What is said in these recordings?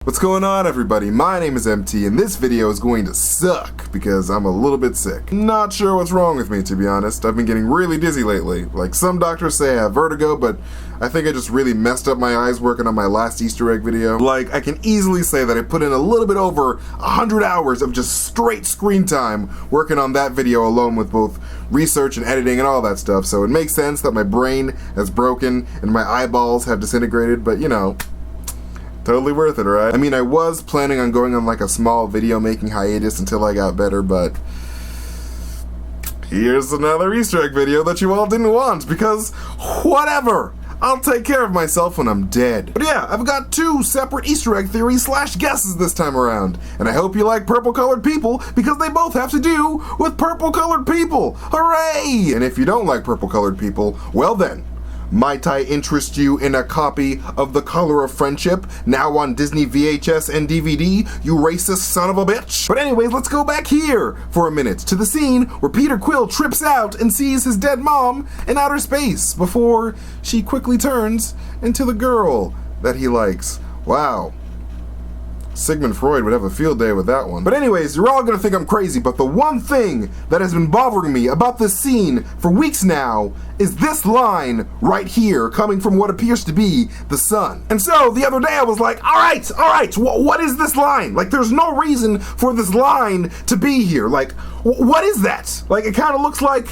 What's going on, everybody? My name is MT, and this video is going to suck because I'm a little bit sick. Not sure what's wrong with me, to be honest. I've been getting really dizzy lately. Like, some doctors say I have vertigo, but I think I just really messed up my eyes working on my last Easter egg video. Like, I can easily say that I put in a little bit over 100 hours of just straight screen time working on that video alone with both research and editing and all that stuff, so it makes sense that my brain has broken and my eyeballs have disintegrated, but you know, totally worth it, right? I mean, I was planning on going on like a small video making hiatus until I got better, but here's another Easter egg video that you all didn't want, because whatever! I'll take care of myself when I'm dead. But yeah, I've got two separate Easter egg theories / guesses this time around. And I hope you like purple colored people, because they both have to do with purple colored people. Hooray! And if you don't like purple colored people, well then, might I interest you in a copy of The Color of Friendship, now on Disney VHS and DVD, you racist son of a bitch? But anyways, let's go back here for a minute to the scene where Peter Quill trips out and sees his dead mom in outer space before she quickly turns into the girl that he likes. Wow. Sigmund Freud would have a field day with that one. But anyways, you're all gonna think I'm crazy, but the one thing that has been bothering me about this scene for weeks now is this line right here, coming from what appears to be the sun. And so, the other day I was like, alright, what is this line? Like, there's no reason for this line to be here. Like, what is that? Like, it kind of looks like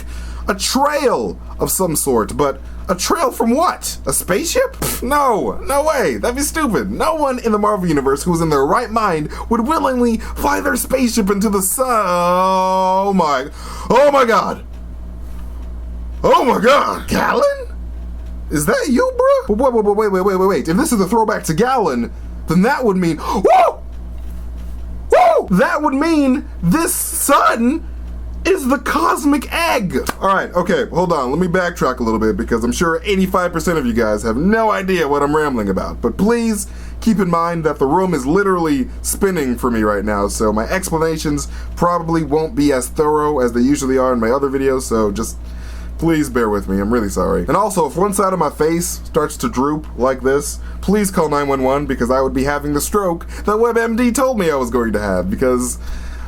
a trail of some sort, but a trail from what? A spaceship? Pfft, no way. That'd be stupid. No one in the Marvel Universe who's in their right mind would willingly fly their spaceship into the sun. Oh my god. Oh my god. Galan? Is that you, bro? Wait. If this is a throwback to Galan, then that would mean, whoa! That would mean this sun is the cosmic egg. Alright, okay, hold on, let me backtrack a little bit because I'm sure 85% of you guys have no idea what I'm rambling about. But please keep in mind that the room is literally spinning for me right now, so my explanations probably won't be as thorough as they usually are in my other videos, so just please bear with me, I'm really sorry. And also, if one side of my face starts to droop like this, please call 911 because I would be having the stroke that WebMD told me I was going to have, because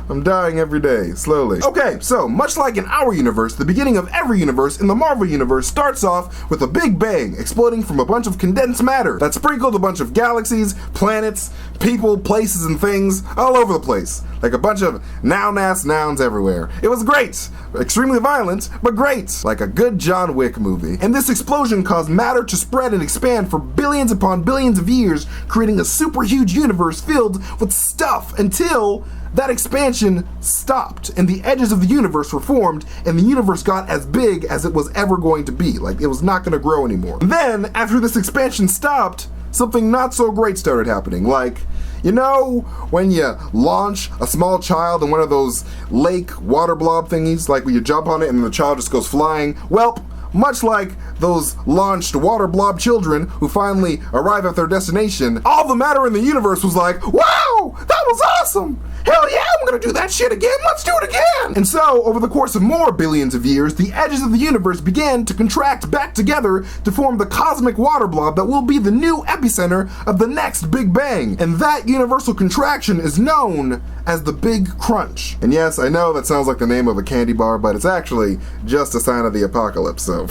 I'm dying every day, slowly. Okay, so, much like in our universe, the beginning of every universe in the Marvel Universe starts off with a big bang exploding from a bunch of condensed matter that sprinkled a bunch of galaxies, planets, people, places, and things all over the place. Like a bunch of noun-ass nouns everywhere. It was great! Extremely violent, but great! Like a good John Wick movie. And this explosion caused matter to spread and expand for billions upon billions of years, creating a super huge universe filled with stuff until that expansion stopped and the edges of the universe were formed and the universe got as big as it was ever going to be. Like, it was not going to grow anymore. Then, after this expansion stopped, something not so great started happening. Like, you know when you launch a small child in one of those lake water blob thingies, like when you jump on it and the child just goes flying? Well, much like those launched water blob children who finally arrive at their destination, all the matter in the universe was like, wow, that was awesome! Hell yeah, I'm gonna do that shit again, let's do it again! And so, over the course of more billions of years, the edges of the universe began to contract back together to form the cosmic water blob that will be the new epicenter of the next Big Bang. And that universal contraction is known as the Big Crunch. And yes, I know that sounds like the name of a candy bar, but it's actually just a sign of the apocalypse, so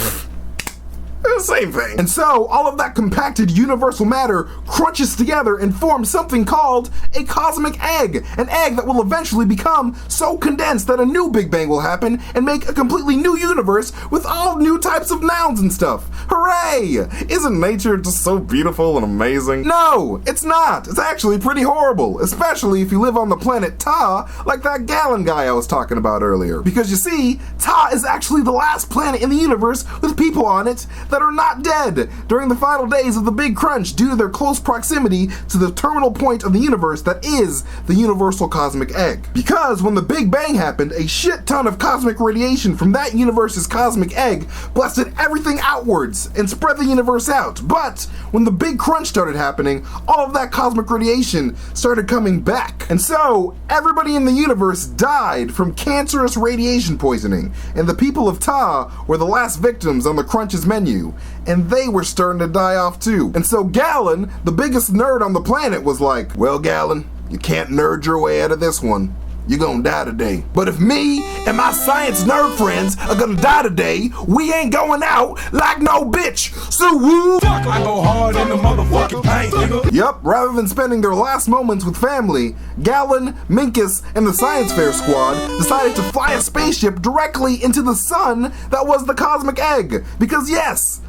same thing. And so, all of that compacted universal matter crunches together and forms something called a cosmic egg. An egg that will eventually become so condensed that a new Big Bang will happen and make a completely new universe with all new types of nouns and stuff. Hooray! Isn't nature just so beautiful and amazing? No, it's not. It's actually pretty horrible, especially if you live on the planet Taa, like that Galan guy I was talking about earlier. Because you see, Taa is actually the last planet in the universe with people on it that are not dead during the final days of the Big Crunch due to their close proximity to the terminal point of the universe that is the universal cosmic egg. Because when the Big Bang happened, a shit ton of cosmic radiation from that universe's cosmic egg blasted everything outwards and spread the universe out. But when the Big Crunch started happening, all of that cosmic radiation started coming back. And so, everybody in the universe died from cancerous radiation poisoning, and the people of Taa were the last victims on the Crunch's menu. knew, and they were starting to die off too. And so Galan, the biggest nerd on the planet, was like, well, Galan, you can't nerd your way out of this one. You're gonna die today. But if me and my science nerd friends are gonna die today, we ain't going out like no bitch. So woo! I go hard in the motherfucking paint, nigga. Yup, rather than spending their last moments with family, Galan, Minkus, and the Science Fair squad decided to fly a spaceship directly into the sun that was the cosmic egg. Because yes,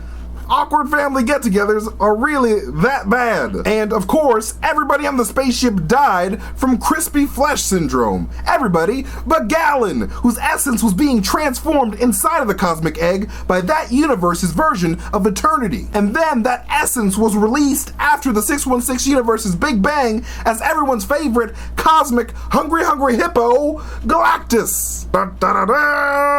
awkward family get-togethers are really that bad. And of course, everybody on the spaceship died from crispy flesh syndrome. Everybody but Galan, whose essence was being transformed inside of the cosmic egg by that universe's version of eternity. And then that essence was released after the 616 universe's Big Bang as everyone's favorite cosmic hungry hippo, Galactus.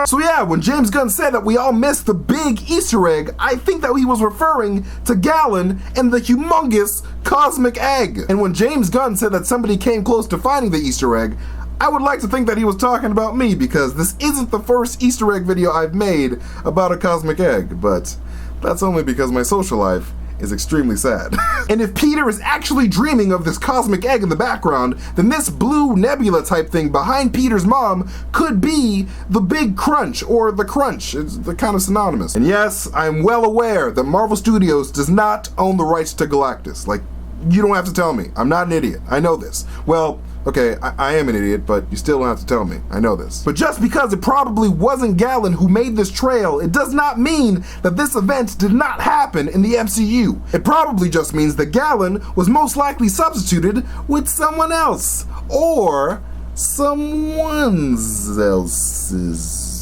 So yeah, when James Gunn said that we all missed the big Easter egg, I think that he was referring to Galan and the humongous cosmic egg. And when James Gunn said that somebody came close to finding the Easter egg, I would like to think that he was talking about me, because this isn't the first Easter egg video I've made about a cosmic egg, but that's only because my social life is extremely sad. And if Peter is actually dreaming of this cosmic egg in the background, then this blue nebula type thing behind Peter's mom could be the Big Crunch, or the Crunch. It's the kind of synonymous. And yes, I'm well aware that Marvel Studios does not own the rights to Galactus. Like, you don't have to tell me. I'm not an idiot. I know this. Well, okay, I am an idiot, but you still don't have to tell me. I know this. But just because it probably wasn't Galan who made this trail, it does not mean that this event did not happen in the MCU. It probably just means that Galan was most likely substituted with someone else. Or someone else's.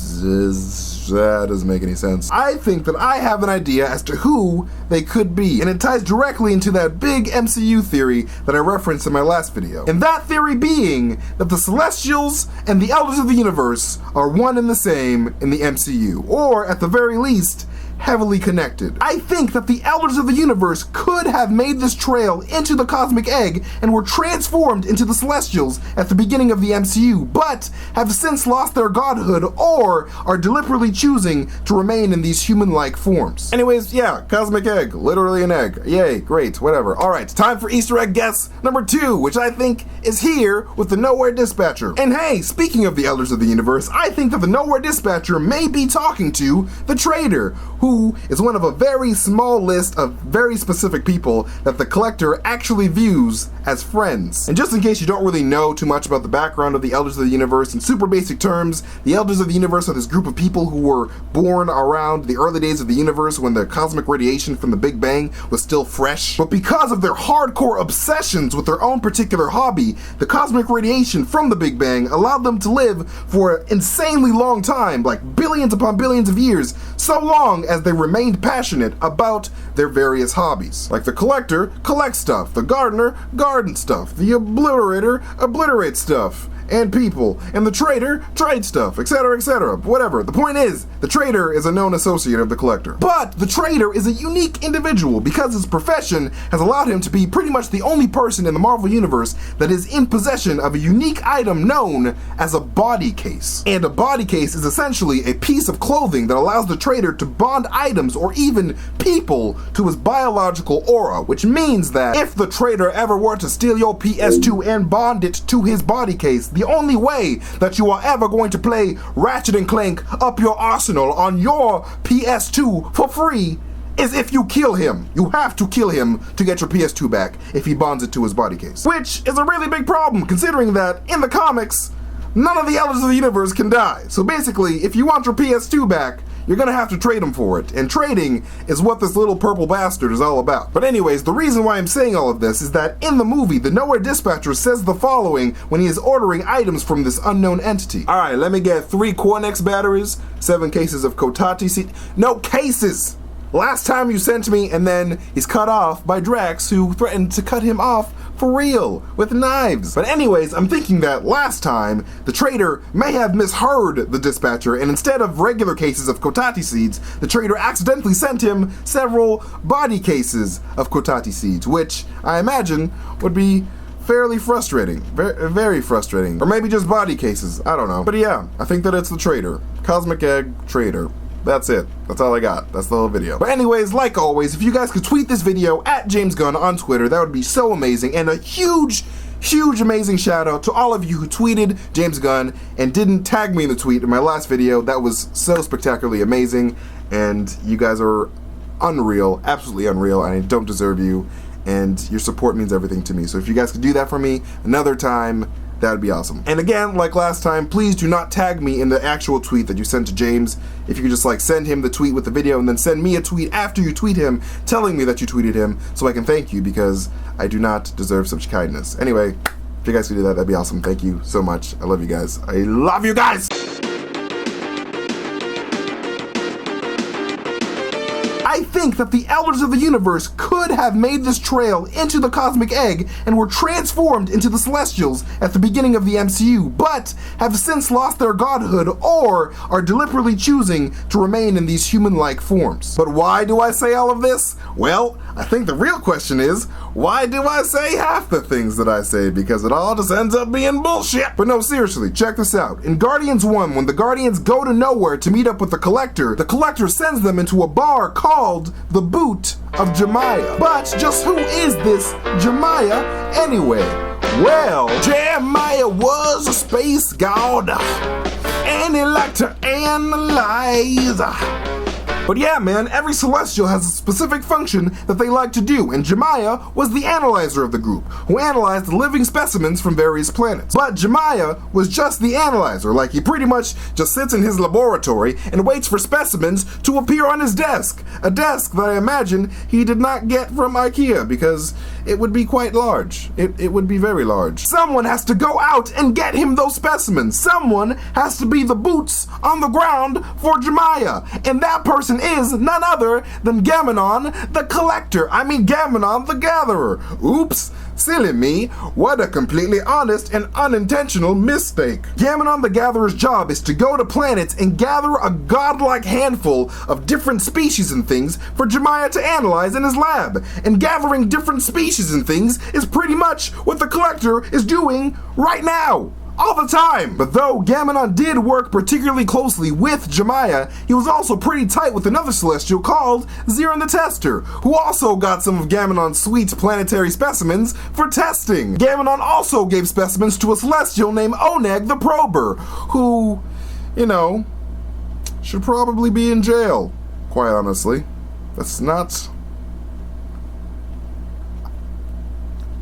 That doesn't make any sense. I think that I have an idea as to who they could be, and it ties directly into that big MCU theory that I referenced in my last video. And that theory being that the Celestials and the Elders of the Universe are one and the same in the MCU, or at the very least, heavily connected. I think that the Elders of the Universe could have made this trail into the cosmic egg and were transformed into the Celestials at the beginning of the MCU, but have since lost their godhood or are deliberately choosing to remain in these human-like forms. Anyways, yeah, cosmic egg, literally an egg. Yay, great, whatever. Alright, time for Easter egg guess number 2, which I think is here with the Nowhere Dispatcher. And hey, speaking of the Elders of the Universe, I think that the Nowhere Dispatcher may be talking to the Traitor, who is one of a very small list of very specific people that the Collector actually views as friends. And just in case you don't really know too much about the background of the Elders of the Universe, in super basic terms, the Elders of the Universe are this group of people who were born around the early days of the universe when the cosmic radiation from the Big Bang was still fresh. But because of their hardcore obsessions with their own particular hobby, the cosmic radiation from the Big Bang allowed them to live for an insanely long time, like billions upon billions of years, so long as they remained passionate about their various hobbies. Like the Collector collects stuff, the Gardener gardens stuff, the Obliterator obliterates stuff and people, and the Traitor trades stuff, etc., etc. Whatever. The point is, the Traitor is a known associate of the Collector. But the Traitor is a unique individual because his profession has allowed him to be pretty much the only person in the Marvel Universe that is in possession of a unique item known as a body case. And a body case is essentially a piece of clothing that allows the Traitor to bond items or even people to his biological aura, which means that if the Traitor ever were to steal your PS2 and bond it to his body case, the only way that you are ever going to play Ratchet & Clank Up Your Arsenal on your PS2 for free is if you kill him. You have to kill him to get your PS2 back if he bonds it to his body case. Which is a really big problem, considering that in the comics, none of the Elders of the Universe can die. So basically, if you want your PS2 back, you're gonna have to trade him for it, and trading is what this little purple bastard is all about. But anyways, the reason why I'm saying all of this is that in the movie, the Nowhere Dispatcher says the following when he is ordering items from this unknown entity. Alright, let me get 3 Cornex batteries, 7 cases of Kotati seed. No, cases! Last time you sent me, and then he's cut off by Drax, who threatened to cut him off for real, with knives. But anyways, I'm thinking that last time, the Traitor may have misheard the Dispatcher, and instead of regular cases of Kotati seeds, the Traitor accidentally sent him several body cases of Kotati seeds, which I imagine would be fairly frustrating. Very frustrating. Or maybe just body cases, I don't know. But yeah, I think that it's the Traitor. Cosmic Egg Traitor. That's it. That's all I got. That's the whole video. But anyways, like always, if you guys could tweet this video at James Gunn on Twitter, that would be so amazing. And a huge, amazing shout out to all of you who tweeted James Gunn and didn't tag me in the tweet in my last video. That was so spectacularly amazing. And you guys are unreal, absolutely unreal, and I don't deserve you. And your support means everything to me. So if you guys could do that for me another time, that would be awesome. And again, like last time, please do not tag me in the actual tweet that you sent to James. If you could just like send him the tweet with the video and then send me a tweet after you tweet him telling me that you tweeted him so I can thank you, because I do not deserve such kindness. Anyway, if you guys could do that, that'd be awesome. Thank you so much. I love you guys. I love you guys! I think that the Elders of the Universe could have made this trail into the Cosmic Egg and were transformed into the Celestials at the beginning of the MCU, but have since lost their godhood or are deliberately choosing to remain in these human-like forms. But why do I say all of this? Well, I think the real question is, why do I say half the things that I say? Because it all just ends up being bullshit. But no, seriously, check this out. In Guardians 1, when the Guardians go to nowhere to meet up with the Collector sends them into a bar called the Boot of Jemiah. But just who is this Jemiah anyway? Well, Jemiah was a space god, and he liked to analyze. But yeah, man, every Celestial has a specific function that they like to do, and Jemiah was the analyzer of the group, who analyzed the living specimens from various planets. But Jemiah was just the analyzer, like he pretty much just sits in his laboratory and waits for specimens to appear on his desk. A desk that I imagine he did not get from IKEA, because it would be quite large. It would be very large. Someone has to go out and get him those specimens. Someone has to be the boots on the ground for Jemiah, and that person is none other than Gammenon the Gammenon the Gatherer. Oops, silly me. What a completely honest and unintentional mistake. Gammenon the Gatherer's job is to go to planets and gather a godlike handful of different species and things for Jemiah to analyze in his lab. And gathering different species and things is pretty much what the Collector is doing right now. All the time! But though Gammenon did work particularly closely with Jemiah, he was also pretty tight with another Celestial called Ziran the Tester, who also got some of Gammenon's sweet planetary specimens for testing. Gammenon also gave specimens to a Celestial named Oneg the Prober, who, you know, should probably be in jail, quite honestly. That's not...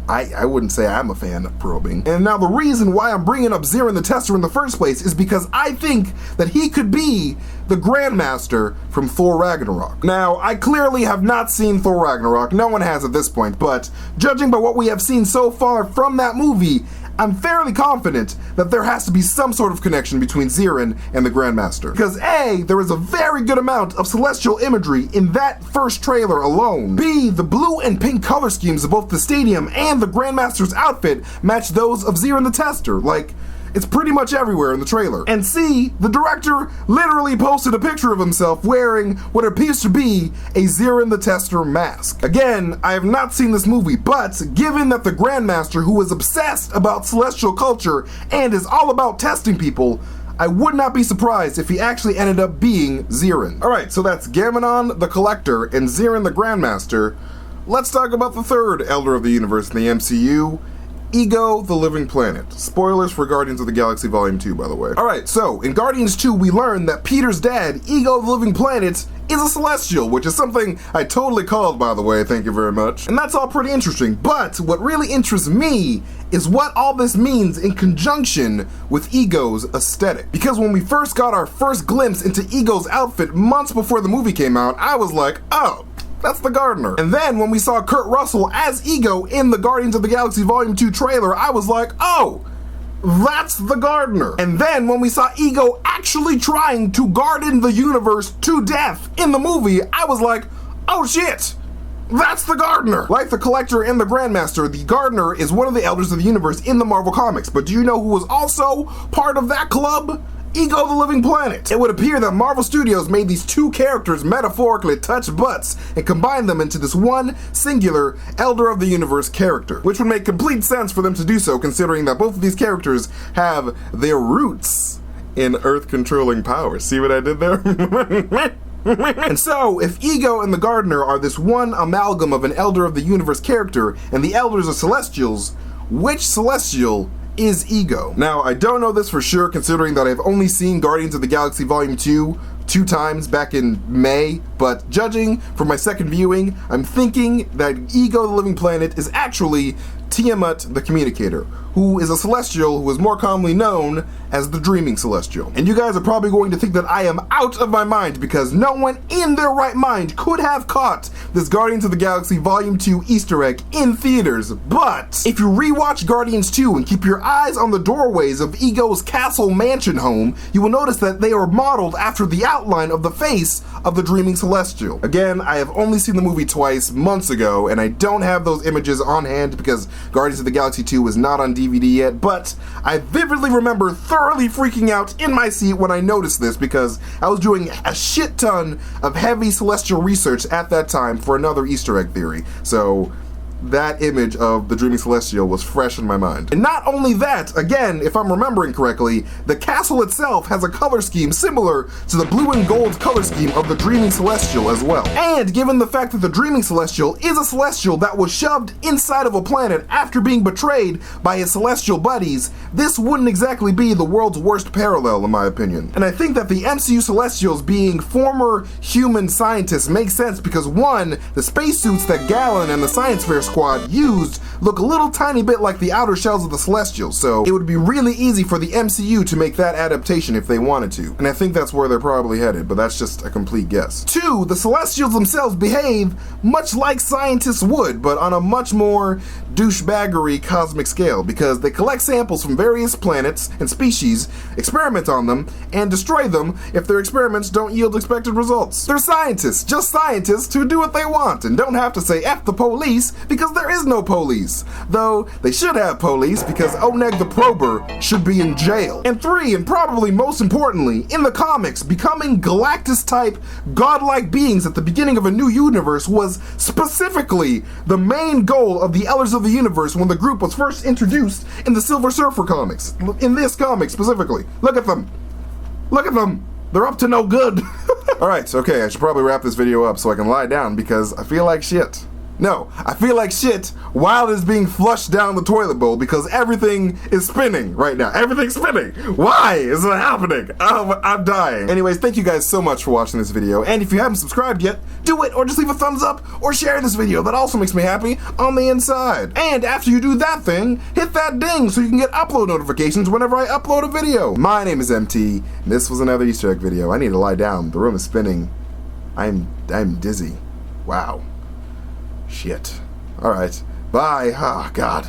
I wouldn't say I'm a fan of probing. And now the reason why I'm bringing up Ziran the Tester in the first place is because I think that he could be the Grandmaster from Thor Ragnarok. Now, I clearly have not seen Thor Ragnarok, no one has at this point, but judging by what we have seen so far from that movie, I'm fairly confident that there has to be some sort of connection between Ziran and the Grandmaster. Because A, there is a very good amount of celestial imagery in that first trailer alone. B, the blue and pink color schemes of both the stadium and the Grandmaster's outfit match those of Ziran the Tester. Like, it's pretty much everywhere in the trailer. And C, the director literally posted a picture of himself wearing what appears to be a Ziran the Tester mask. Again, I have not seen this movie, but given that the Grandmaster, who is obsessed about celestial culture and is all about testing people, I would not be surprised if he actually ended up being Ziran. Alright, so that's Gammenon the Collector and Ziran the Grandmaster. Let's talk about the third Elder of the Universe in the MCU, Ego, the Living Planet. Spoilers for Guardians of the Galaxy Volume 2, by the way. Alright, so, in Guardians 2, we learn that Peter's dad, Ego, the Living Planet, is a Celestial, which is something I totally called, by the way, thank you very much. And that's all pretty interesting, but what really interests me is what all this means in conjunction with Ego's aesthetic. Because when we first got our first glimpse into Ego's outfit months before the movie came out, I was like, oh, that's the gardener. And then when we saw Kurt Russell as Ego in the Guardians of the Galaxy Volume 2 trailer, I was like, oh, that's the gardener. And then when we saw Ego actually trying to garden the universe to death in the movie, I was like, oh shit, that's the gardener. Like the Collector and the Grandmaster, the gardener is one of the Elders of the Universe in the Marvel Comics. But do you know who was also part of that club? Ego, the Living Planet. It would appear that Marvel Studios made these two characters metaphorically touch butts and combined them into this one singular Elder of the Universe character, which would make complete sense for them to do so, considering that both of these characters have their roots in Earth-controlling power. See what I did there? And so, if Ego and the Gardener are this one amalgam of an Elder of the Universe character, and the Elders are Celestials, which Celestial is Ego? Now, I don't know this for sure, considering that I've only seen Guardians of the Galaxy Volume 2 two times back in May, but judging from my second viewing, I'm thinking that Ego the Living Planet is actually Tiamut the Communicator, who is a Celestial who is more commonly known as the Dreaming Celestial. And you guys are probably going to think that I am out of my mind because no one in their right mind could have caught this Guardians of the Galaxy Volume 2 Easter egg in theaters. But if you rewatch Guardians 2 and keep your eyes on the doorways of Ego's castle mansion home, you will notice that they are modeled after the outline of the face of the Dreaming Celestial. Again, I have only seen the movie twice, months ago, and I don't have those images on hand because Guardians of the Galaxy 2 is not on DVD yet, but I vividly remember thoroughly freaking out in my seat when I noticed this because I was doing a shit ton of heavy celestial research at that time for another Easter egg theory. So that image of the Dreaming Celestial was fresh in my mind. And not only that, again, if I'm remembering correctly, the castle itself has a color scheme similar to the blue and gold color scheme of the Dreaming Celestial as well. And given the fact that the Dreaming Celestial is a Celestial that was shoved inside of a planet after being betrayed by his Celestial buddies, this wouldn't exactly be the world's worst parallel in my opinion. And I think that the MCU Celestials being former human scientists makes sense because one, the spacesuits that Galan and the Science Fair Squad used look a little tiny bit like the outer shells of the Celestials, so it would be really easy for the MCU to make that adaptation if they wanted to. And I think that's where they're probably headed, but that's just a complete guess. Two, the Celestials themselves behave much like scientists would, but on a much more douchebaggery cosmic scale, because they collect samples from various planets and species, experiment on them, and destroy them if their experiments don't yield expected results. They're scientists, just scientists who do what they want and don't have to say F the police because there is no police. Though they should have police because Oneg the Prober should be in jail. And three, and probably most importantly, in the comics, becoming Galactus-type godlike beings at the beginning of a new universe was specifically the main goal of the Elders of the Universe when the group was first introduced in the Silver Surfer comics. In this comic specifically. Look at them. Look at them. They're up to no good. Alright, okay, I should probably wrap this video up so I can lie down because I feel like shit. No, I feel like shit while it's being flushed down the toilet bowl because everything is spinning right now. Everything's spinning. Why is it happening? Oh, I'm dying. Anyways, thank you guys so much for watching this video. And if you haven't subscribed yet, do it or just leave a thumbs up or share this video. That also makes me happy on the inside. And after you do that thing, hit that ding so you can get upload notifications whenever I upload a video. My name is MT, and this was another Easter egg video. I need to lie down. The room is spinning. I'm dizzy. Wow. Shit. Alright. Bye. Oh, God.